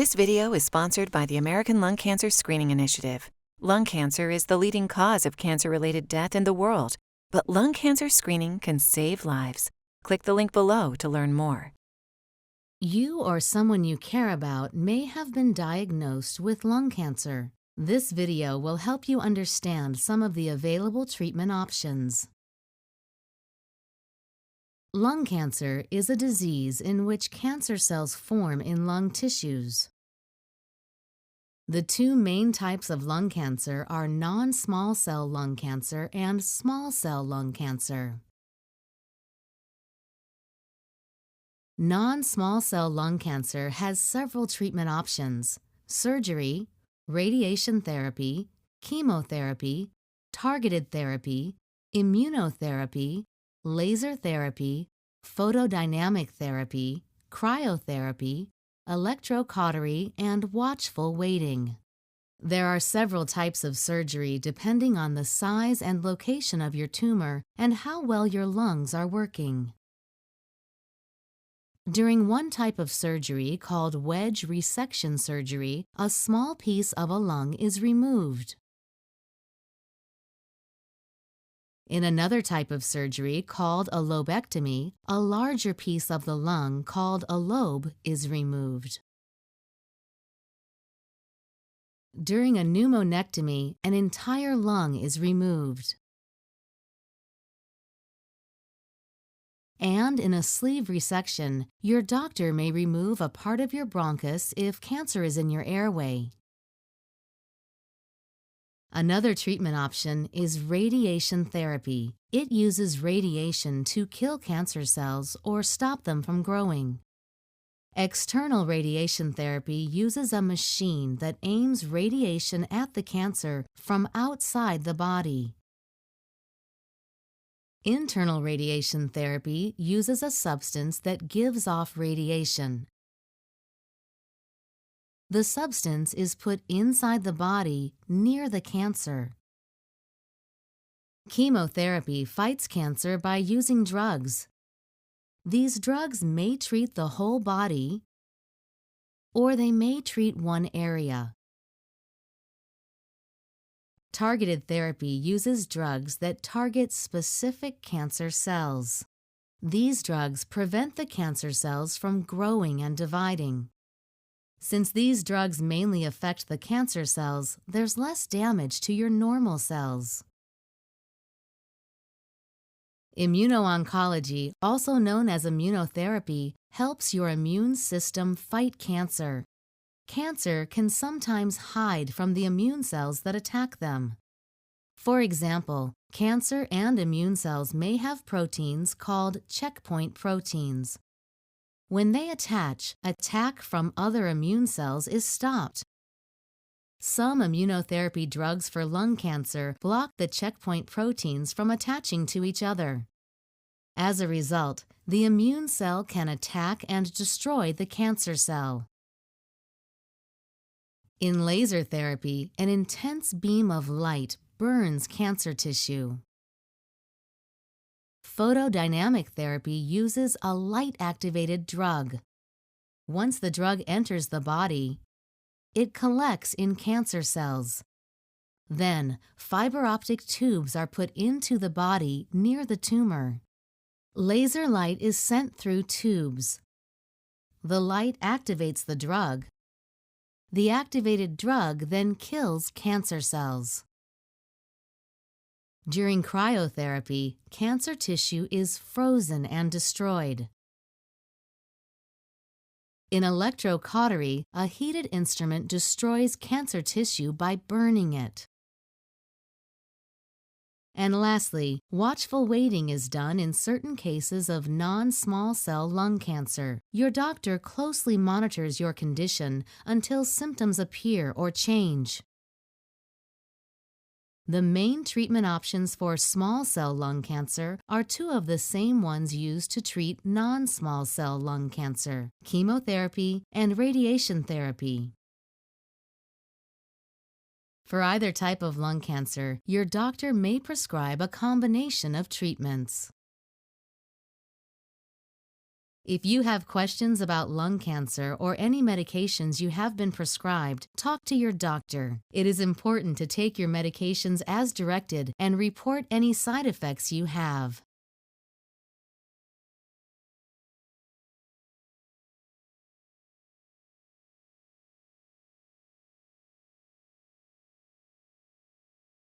This video is sponsored by the American Lung Cancer Screening Initiative. Lung cancer is the leading cause of cancer-related death in the world, but lung cancer screening can save lives. Click the link below to learn more. You or someone you care about may have been diagnosed with lung cancer. This video will help you understand some of the available treatment options. Lung cancer is a disease in which cancer cells form in lung tissues. The two main types of lung cancer are non-small cell lung cancer and small cell lung cancer. Non-small cell lung cancer has several treatment options: surgery, radiation therapy, chemotherapy, targeted therapy, immunotherapy, laser therapy, photodynamic therapy, cryotherapy, electrocautery, and watchful waiting. There are several types of surgery depending on the size and location of your tumor and how well your lungs are working. During one type of surgery called wedge resection surgery, a small piece of a lung is removed. In another type of surgery called a lobectomy, a larger piece of the lung called a lobe is removed. During a pneumonectomy, an entire lung is removed. And in a sleeve resection, your doctor may remove a part of your bronchus if cancer is in your airway. Another treatment option is radiation therapy. It uses radiation to kill cancer cells or stop them from growing. External radiation therapy uses a machine that aims radiation at the cancer from outside the body. Internal radiation therapy uses a substance that gives off radiation. The substance is put inside the body near the cancer. Chemotherapy fights cancer by using drugs. These drugs may treat the whole body, or they may treat one area. Targeted therapy uses drugs that target specific cancer cells. These drugs prevent the cancer cells from growing and dividing. Since these drugs mainly affect the cancer cells, there's less damage to your normal cells. Immuno-oncology, also known as immunotherapy, helps your immune system fight cancer. Cancer can sometimes hide from the immune cells that attack them. For example, cancer and immune cells may have proteins called checkpoint proteins. When they attach, attack from other immune cells is stopped. Some immunotherapy drugs for lung cancer block the checkpoint proteins from attaching to each other. As a result, the immune cell can attack and destroy the cancer cell. In laser therapy, an intense beam of light burns cancer tissue. Photodynamic therapy uses a light-activated drug. Once the drug enters the body, it collects in cancer cells. Then, fiberoptic tubes are put into the body near the tumor. Laser light is sent through tubes. The light activates the drug. The activated drug then kills cancer cells. During cryotherapy, cancer tissue is frozen and destroyed. In electrocautery, a heated instrument destroys cancer tissue by burning it. And lastly, watchful waiting is done in certain cases of non-small cell lung cancer. Your doctor closely monitors your condition until symptoms appear or change. The main treatment options for small cell lung cancer are two of the same ones used to treat non-small cell lung cancer: chemotherapy and radiation therapy. For either type of lung cancer, your doctor may prescribe a combination of treatments. If you have questions about lung cancer or any medications you have been prescribed, talk to your doctor. It is important to take your medications as directed and report any side effects you have.